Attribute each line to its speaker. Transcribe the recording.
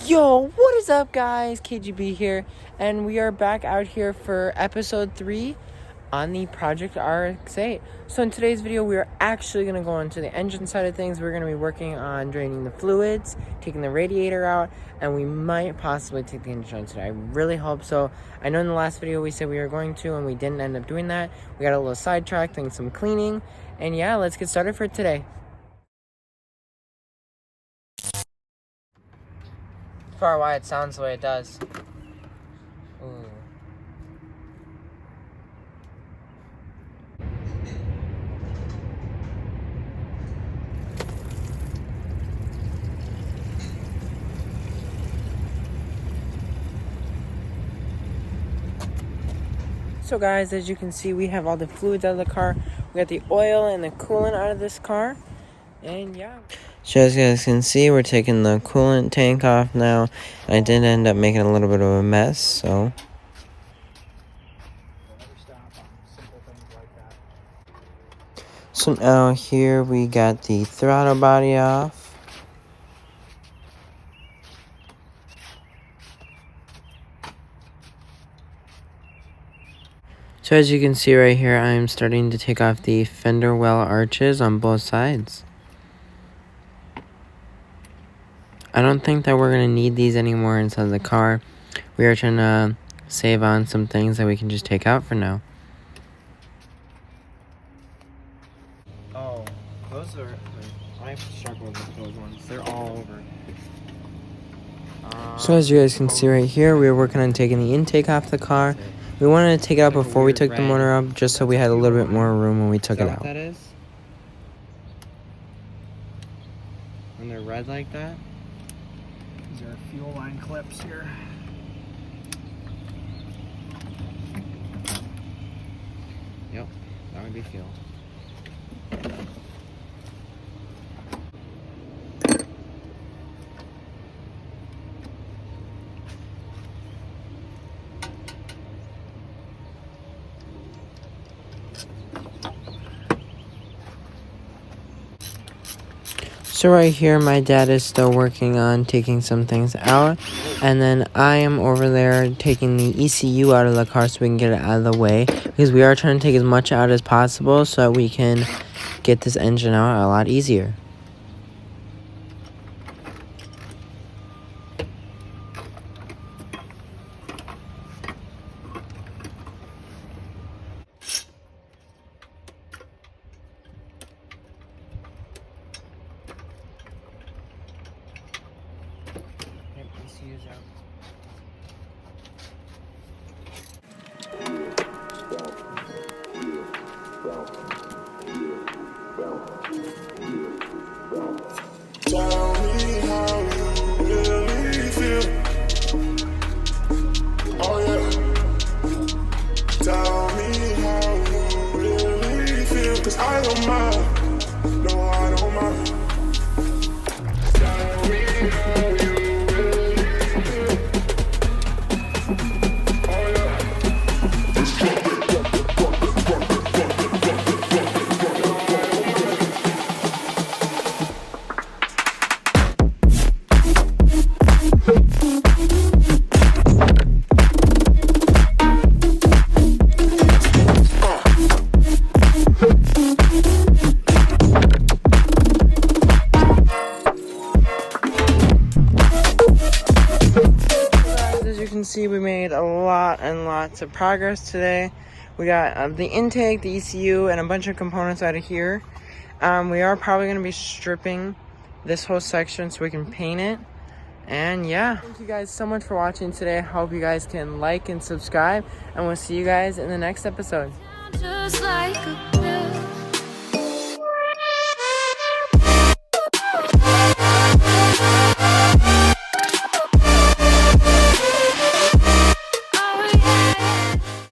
Speaker 1: Yo, what is up, guys? KGB here, and we are back out here for episode 3 on the Project Rx-8. So in today's video, we are actually going to go into the engine side of things. We're going to be working on draining the fluids, taking the radiator out, and we might possibly take the engine out today. I really hope so. I know in the last video we said we were going to, and we didn't end up doing that. We got a little sidetracked doing some cleaning, and yeah, let's get started for today. Far why it sounds the way it does. Ooh. So guys, as you can see, we have all the fluids out of the car. We got the oil and the coolant out of this car. And yeah. So as you guys can see, we're taking the coolant tank off now. I did end up making a little bit of a mess, so. So now here we got the throttle body off. So as you can see right here, I'm starting to take off the fender well arches on both sides. I don't think that we're going to need these anymore inside the car. We are trying to save on some things that we can just take out for now. Oh, those are... I struggle with those ones. They're all over. So as you guys can see right here, we are working on taking the intake off the car. We wanted to take it out before we took the motor up, just so we had a little bit more room when we took it out. That is? When they're red like that?
Speaker 2: These are fuel line clips here.
Speaker 1: Yep, that would be fuel. So right here, my dad is still working on taking some things out, and then I am over there taking the ECU out of the car so we can get it out of the way, because we are trying to take as much out as possible so that we can get this engine out a lot easier.
Speaker 3: Tell me how you really feel. Oh yeah. Tell me how you really feel. 'Cause I don't mind. No, I don't mind. Tell me how you really feel. Oh yeah.
Speaker 1: See, we made a lot and lots of progress today. We got the intake, the ECU, and a bunch of components out of here. We are probably going to be stripping this whole section so we can paint it. And yeah, thank you guys so much for watching today. I hope you guys can like and subscribe, and we'll see you guys in the next episode.
Speaker 4: Just like a